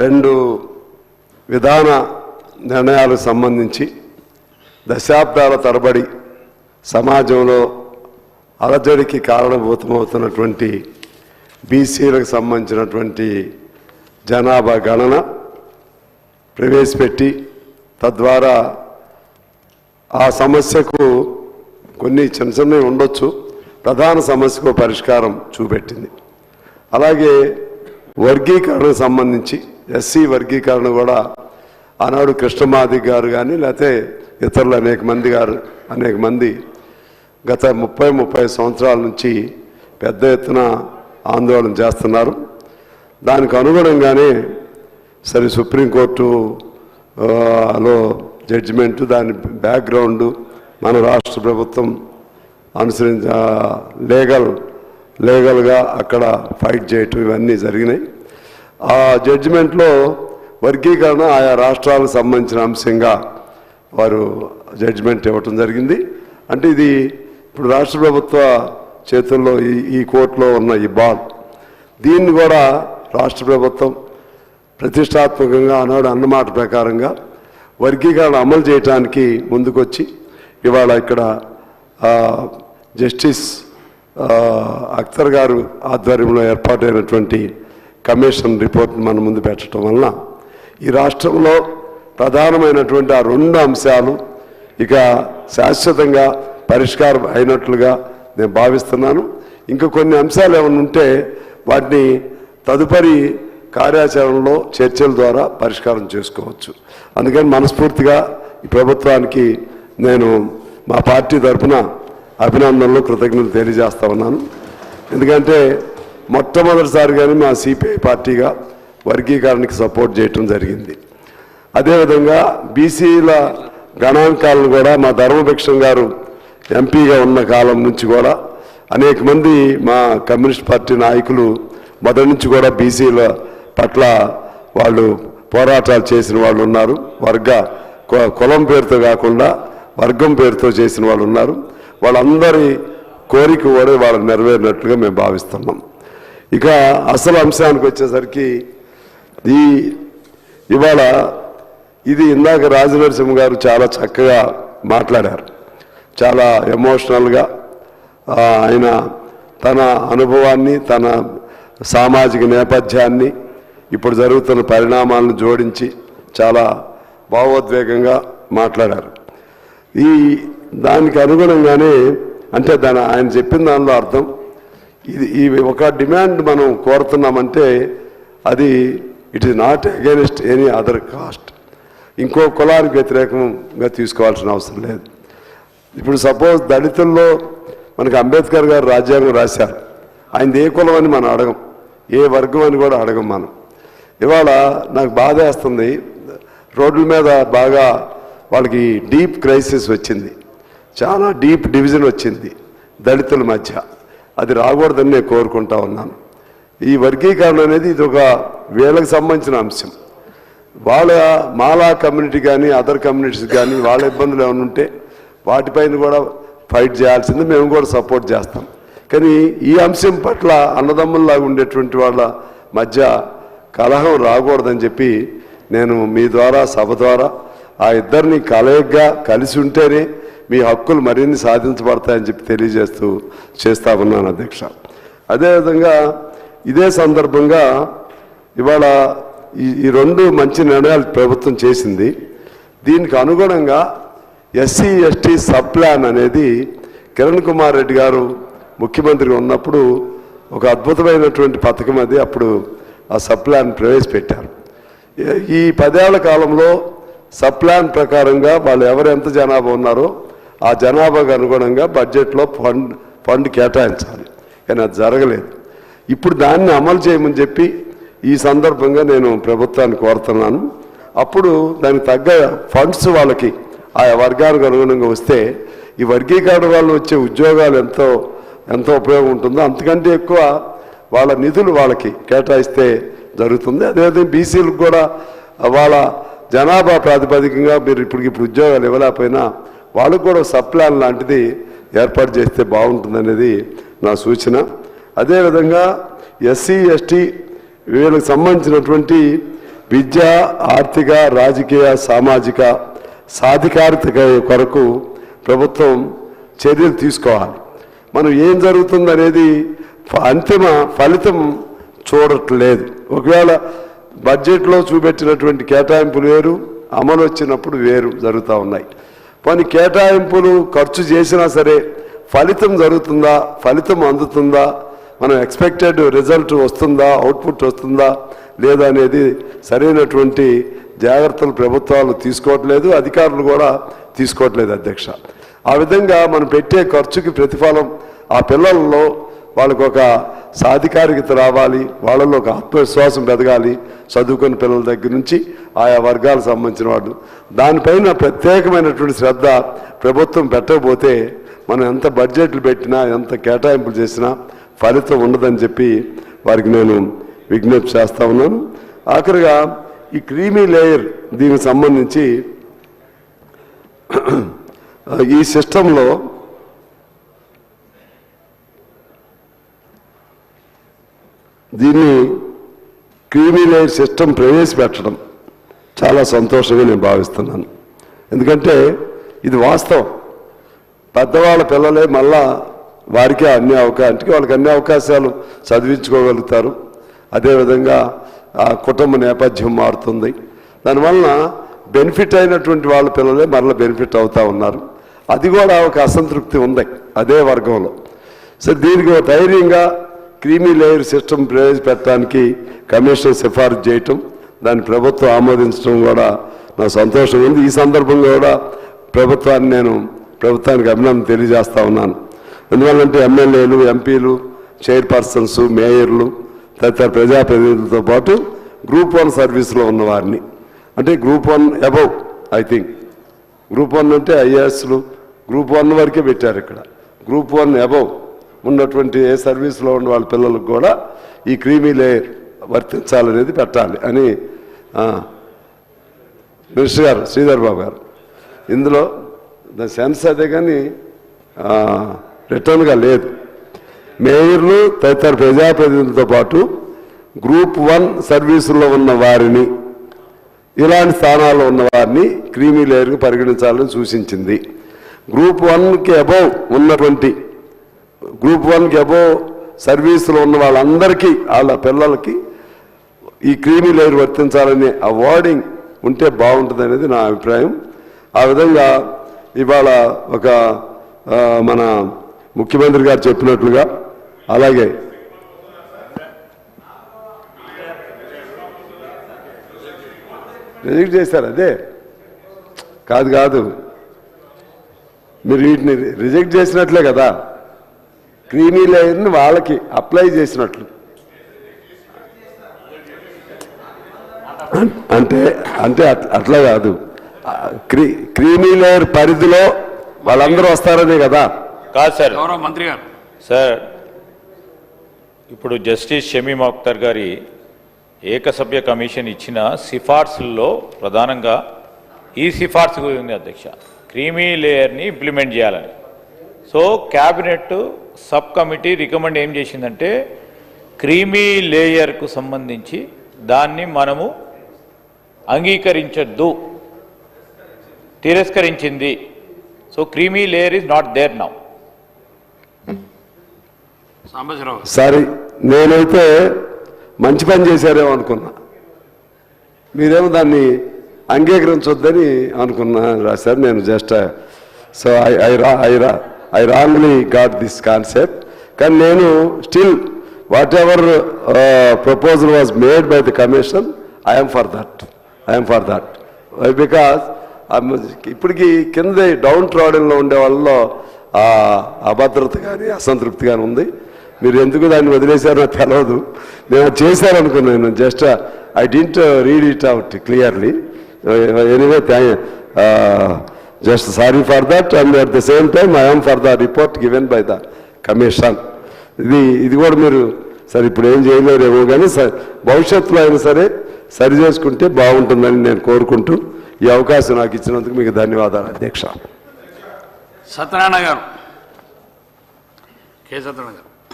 రెండు విధాన నిర్ణయాలకు సంబంధించి దశాబ్దాల తరబడి సమాజంలో అలజడికి కారణభూతమవుతున్నటువంటి బీసీలకు సంబంధించినటువంటి జనాభా గణన ప్రవేశపెట్టి తద్వారా ఆ సమస్యకు కొన్ని చిన్న ఉండొచ్చు, ప్రధాన సమస్యకు పరిష్కారం చూపెట్టింది. అలాగే వర్గీకరణకు సంబంధించి ఎస్సీ వర్గీకరణ కూడా ఆనాడు కృష్ణమాది గారు కానీ లేకపోతే ఇతరులు అనేక మంది గత 30 సంవత్సరాల నుంచి పెద్ద ఎత్తున ఆందోళన చేస్తున్నారు. దానికి అనుగుణంగానే సరే సుప్రీంకోర్టులో జడ్జిమెంటు, దాని బ్యాక్గ్రౌండ్ మన రాష్ట్ర ప్రభుత్వం లీగల్గా అక్కడ ఫైట్ చేయటం ఇవన్నీ జరిగినాయి. ఆ జడ్జిమెంట్లో వర్గీకరణ ఆయా రాష్ట్రాలకు సంబంధించిన అంశంగా వారు జడ్జిమెంట్ ఇవ్వటం జరిగింది. అంటే ఇది ఇప్పుడు రాష్ట్ర ప్రభుత్వ చేతుల్లో ఈ కోర్టులో ఉన్న ఈ బాల్, దీన్ని కూడా రాష్ట్ర ప్రభుత్వం ప్రతిష్టాత్మకంగా ఆనాడు అన్నమాట ప్రకారంగా వర్గీకరణ అమలు చేయడానికి ముందుకొచ్చి ఇవాళ ఇక్కడ జస్టిస్ అఖ్తర్ గారు ఆధ్వర్యంలో ఏర్పాటైనటువంటి కమిషన్ రిపోర్ట్ మన ముందు పెట్టడం వలన ఈ రాష్ట్రంలో ప్రధానమైనటువంటి ఆ రెండు అంశాలు ఇక శాశ్వతంగా పరిష్కారం అయినట్లుగా నేను భావిస్తున్నాను. ఇంకా కొన్ని అంశాలు ఏమైనా ఉంటే వాటిని తదుపరి కార్యాచరణలో చర్చల ద్వారా పరిష్కారం చేసుకోవచ్చు. అందుకని మనస్ఫూర్తిగా ఈ ప్రభుత్వానికి నేను మా పార్టీ తరఫున అభినందనలు, కృతజ్ఞతలు తెలియజేస్తా ఉన్నాను. ఎందుకంటే మొట్టమొదటిసారిగానే మా సిపిఐ పార్టీగా వర్గీకరణకి సపోర్ట్ చేయటం జరిగింది. అదేవిధంగా బీసీల గణాంకాలను కూడా మా ధర్మభిక్షం గారు ఎంపీగా ఉన్న కాలం నుంచి కూడా అనేక మంది మా కమ్యూనిస్ట్ పార్టీ నాయకులు మొదటి నుంచి కూడా బీసీల పట్ల వాళ్ళు పోరాటాలు చేసిన వాళ్ళు ఉన్నారు. కులం పేరుతో కాకుండా వర్గం పేరుతో చేసిన వాళ్ళు ఉన్నారు. వాళ్ళందరి కోరిక కూడా వాళ్ళు నెరవేరినట్లుగా మేము భావిస్తున్నాం. ఇక అసలు అంశానికి వచ్చేసరికి ఇవాళ ఇది ఇందాక రాజనరసింహ గారు చాలా చక్కగా మాట్లాడారు. చాలా ఎమోషనల్గా ఆయన తన అనుభవాన్ని, తన సామాజిక నేపథ్యాన్ని, ఇప్పుడు జరుగుతున్న పరిణామాలను జోడించి చాలా భావోద్వేగంగా మాట్లాడారు. దానికి అనుగుణంగానే అంటే ఆయన చెప్పిన దానిలో అర్థం ఈ ఒక డిమాండ్ మనం కోరుతున్నామంటే అది it is not against any other cost, ఇంకో కులానికి వ్యతిరేకంగా తీసుకోవాల్సిన అవసరం లేదు. ఇప్పుడు సపోజ్ దళితుల్లో మనకు అంబేద్కర్ గారు రాజ్యాంగం రాశారు. ఆయనది ఏ కులం అని మనం అడగం, ఏ వర్గం అని కూడా అడగం మనం. ఇవాళ నాకు బాధ వేస్తుంది, రోడ్ల మీద బాగా వాళ్ళకి డీప్ క్రైసిస్ వచ్చింది, చాలా డీప్ డివిజన్ వచ్చింది దళితుల మధ్య. అది రాకూడదని నేను కోరుకుంటా ఉన్నాను. ఈ వర్గీకరణ అనేది ఇది ఒక వీళ్ళకి సంబంధించిన అంశం. వాళ్ళ మాలా కమ్యూనిటీ కానీ అదర్ కమ్యూనిటీస్ కానీ వాళ్ళ ఇబ్బందులు ఏమైనా ఉంటే వాటిపైన కూడా ఫైట్ చేయాల్సింది, మేము కూడా సపోర్ట్ చేస్తాం. కానీ ఈ అంశం పట్ల అన్నదమ్ముల్లాగా ఉండేటువంటి వాళ్ళ మధ్య కలహం రాకూడదని చెప్పి నేను మీ ద్వారా సభ ద్వారా ఆ ఇద్దరిని కలయికగా కలిసి ఉంటేనే మీ హక్కులు మరిన్ని సాధించబడతాయని చెప్పి చేస్తా ఉన్నాను అధ్యక్ష. అదేవిధంగా ఇదే సందర్భంగా ఇవాళ ఈ రెండు మంచి నిర్ణయాలు ప్రభుత్వం చేసింది. దీనికి అనుగుణంగా ఎస్సీ ఎస్టీ సబ్ ప్లాన్ అనేది కిరణ్ కుమార్ రెడ్డి గారు ముఖ్యమంత్రిగా ఉన్నప్పుడు ఒక అద్భుతమైనటువంటి పథకం అది. అప్పుడు ఆ సబ్ ప్లాన్ ప్రవేశపెట్టారు. ఈ 10 ఏళ్ల కాలంలో సబ్ ప్లాన్ ప్రకారంగా వాళ్ళు ఎంత జనాభా ఉన్నారో ఆ జనాభాకు అనుగుణంగా బడ్జెట్లో ఫండ్ కేటాయించాలి. కానీ అది జరగలేదు. ఇప్పుడు దాన్ని అమలు చేయమని చెప్పి ఈ సందర్భంగా నేను ప్రభుత్వాన్ని కోరుతున్నాను. అప్పుడు దానికి తగ్గ ఫండ్స్ వాళ్ళకి ఆయా వర్గానికి అనుగుణంగా వస్తే ఈ వర్గీకరణ వల్ల వచ్చే ఉద్యోగాలు ఎంతో ఉపయోగం ఉంటుందో అంతకంటే ఎక్కువ వాళ్ళ నిధులు వాళ్ళకి కేటాయిస్తే జరుగుతుంది. అదేవిధంగా బీసీలకు కూడా వాళ్ళ జనాభా ప్రాతిపదికంగా మీరు ఇప్పుడు ఉద్యోగాలు ఇవ్వలేకపోయినా వాళ్ళకు కూడా సబ్ ప్లాన్ లాంటిది ఏర్పాటు చేస్తే బాగుంటుందనేది నా సూచన. అదేవిధంగా ఎస్సీ ఎస్టీ వీళ్ళకి సంబంధించినటువంటి విద్య, ఆర్థిక, రాజకీయ, సామాజిక సాధికారత కొరకు ప్రభుత్వం చర్యలు తీసుకోవాలి. మనం ఏం జరుగుతుందనేది అంతిమ ఫలితం చూడట్లేదు. ఒకవేళ బడ్జెట్లో చూపెట్టినటువంటి కేటాయింపులు వేరు, అమలు వచ్చినప్పుడు వేరు జరుగుతూ ఉన్నాయి. కొన్ని కేటాయింపులు ఖర్చు చేసినా సరే ఫలితం జరుగుతుందా, ఫలితం అందుతుందా, మనం ఎక్స్పెక్టెడ్ రిజల్ట్ వస్తుందా, అవుట్పుట్ వస్తుందా లేదా అనేది సరైనటువంటి జాగ్రత్తలు ప్రభుత్వాలు తీసుకోవట్లేదు, అధికారులు కూడా తీసుకోవట్లేదు అధ్యక్ష. ఆ విధంగా మనం పెట్టే ఖర్చుకి ప్రతిఫలం ఆ పిల్లల్లో వాళ్ళకు ఒక సాధికారికత రావాలి, వాళ్ళలో ఒక ఆత్మవిశ్వాసం పెరగాలి. చదువుకున్న పిల్లల దగ్గర నుంచి ఆయా వర్గాలకు సంబంధించిన వాళ్ళు దానిపైన ప్రత్యేకమైనటువంటి శ్రద్ధ ప్రభుత్వం పెట్టకపోతే మనం ఎంత బడ్జెట్లు పెట్టినా, ఎంత కేటాయింపులు చేసినా ఫలితం ఉండదని చెప్పి వారికి నేను విజ్ఞప్తి చేస్తా ఉన్నాను. ఆఖరిగా ఈ క్రీమీ లేయర్ దీనికి సంబంధించి ఈ సిస్టంలో దీన్ని క్రీమీ లేయర్ సిస్టమ్ ప్రవేశపెట్టడం చాలా సంతోషంగా నేను భావిస్తున్నాను. ఎందుకంటే ఇది వాస్తవం. పెద్దవాళ్ళ పిల్లలే మళ్ళా వారికే వాళ్ళకి అన్ని అవకాశాలు చదివించుకోగలుగుతారు. అదేవిధంగా ఆ కుటుంబ నేపథ్యం మారుతుంది. దానివలన బెనిఫిట్ అయినటువంటి వాళ్ళ పిల్లలే మరలా బెనిఫిట్ అవుతూ ఉన్నారు. అది కూడా ఒక అసంతృప్తి ఉంది అదే వర్గంలో. సో దీనికి ధైర్యంగా క్రీమీ లేయర్ సిస్టమ్ ప్రవేశపెట్టడానికి కమిషన్ సిఫారసు చేయటం, దాన్ని ప్రభుత్వం ఆమోదించడం కూడా నాకు సంతోషం ఉంది. ఈ సందర్భంగా కూడా ప్రభుత్వానికి అభినందన తెలియజేస్తా ఉన్నాను. ఎందువల్లంటే ఎమ్మెల్యేలు, ఎంపీలు, చైర్పర్సన్స్, మేయర్లు తదితర ప్రజాప్రతినిధులతో పాటు గ్రూప్ 1 సర్వీస్లో ఉన్నవారిని, అంటే group 1 above, I think group 1 అంటే ఐఏఎస్లు గ్రూప్ 1 వరకే పెట్టారు. ఇక్కడ గ్రూప్ 1 అబవ్ ఉన్నటువంటి ఏ సర్వీస్లో ఉన్న వాళ్ళ పిల్లలకు కూడా ఈ క్రీమీ లేయర్ వర్తించాలనేది పెట్టాలి అని మినిస్టర్ గారు శ్రీధర్ బాబు గారు, ఇందులో ద సెన్స్ అదే కానీ రిటర్న్గా లేదు. మేయర్లు తదితర ప్రజాప్రతినిధులతో పాటు గ్రూప్ 1 సర్వీసుల్లో ఉన్న వారిని, ఇలాంటి స్థానాల్లో ఉన్న వారిని క్రీమీ లేయర్కి పరిగణించాలని సూచించింది. గ్రూప్ 1కి అబవ్ ఉన్నటువంటి గ్రూప్ 1కి అబవ్ సర్వీసులో ఉన్న వాళ్ళందరికీ, వాళ్ళ పిల్లలకి ఈ క్రీమీ లేయర్ వర్తించాలనే ఆ వర్డింగ్ ఉంటే బాగుంటుంది అనేది నా అభిప్రాయం. ఆ విధంగా ఇవాళ ఒక మన ముఖ్యమంత్రి గారు చెప్పినట్లుగా అలాగే రిజెక్ట్ చేశారు. అదే కాదు మీరు వీటిని రిజెక్ట్ చేసినట్లే కదా, క్రీమీ లేయర్ని వాళ్ళకి అప్లై చేసినట్లు. అంటే అట్లా కాదు, క్రీమీ లేయర్ పరిధిలో వాళ్ళందరూ వస్తారనే కదా. కాదు సార్, మంత్రి గారు సార్, ఇప్పుడు జస్టిస్ షమీమ్ అఖ్తర్ గారి ఏకసభ్య కమిషన్ ఇచ్చిన సిఫార్సుల్లో ప్రధానంగా ఈ సిఫార్సు ఉంది అధ్యక్ష, క్రీమీ లేయర్ని ఇంప్లిమెంట్ చేయాలని. So cabinet sub committee recommend ఏం చేసిందంటే క్రీమీ లేయర్కు సంబంధించి దాన్ని మనము అంగీకరించద్దు, తిరస్కరించింది. So creamy layer is not there now. Sorry, నేనైతే మంచి పని చేశారేమో అనుకున్నా, మీరేమో దాన్ని అంగీకరించొద్దని అనుకున్నా రాశారు. నేను just so I wrongly got this concept. కానీ నేను still what ever proposal was made by the commission, I'm for that because ఇప్పటికీ కింద డౌన్ ట్రాడన్లో ఉండే వాళ్ళలో అభద్రత కానీ అసంతృప్తి కానీ ఉంది. మీరు ఎందుకు దాన్ని వదిలేశారో నాకు తెలియదు. నేను చేశారనుకున్నాను, just I didn't read it out clearly. Anyway just sorry for that, and at the same time I'm for the report given by the commission. ఇది కూడా మీరు సరే ఇప్పుడు ఏం చేయలేరేమో కానీ భవిష్యత్తులో అయినా సరే సరి చేసుకుంటే బాగుంటుందని నేను కోరుకుంటూ ఈ అవకాశం నాకు ఇచ్చినందుకు మీకు ధన్యవాదాలు అధ్యక్ష. సత్యనారాయణ గారు, కె. సత్యనారాయణ గారు.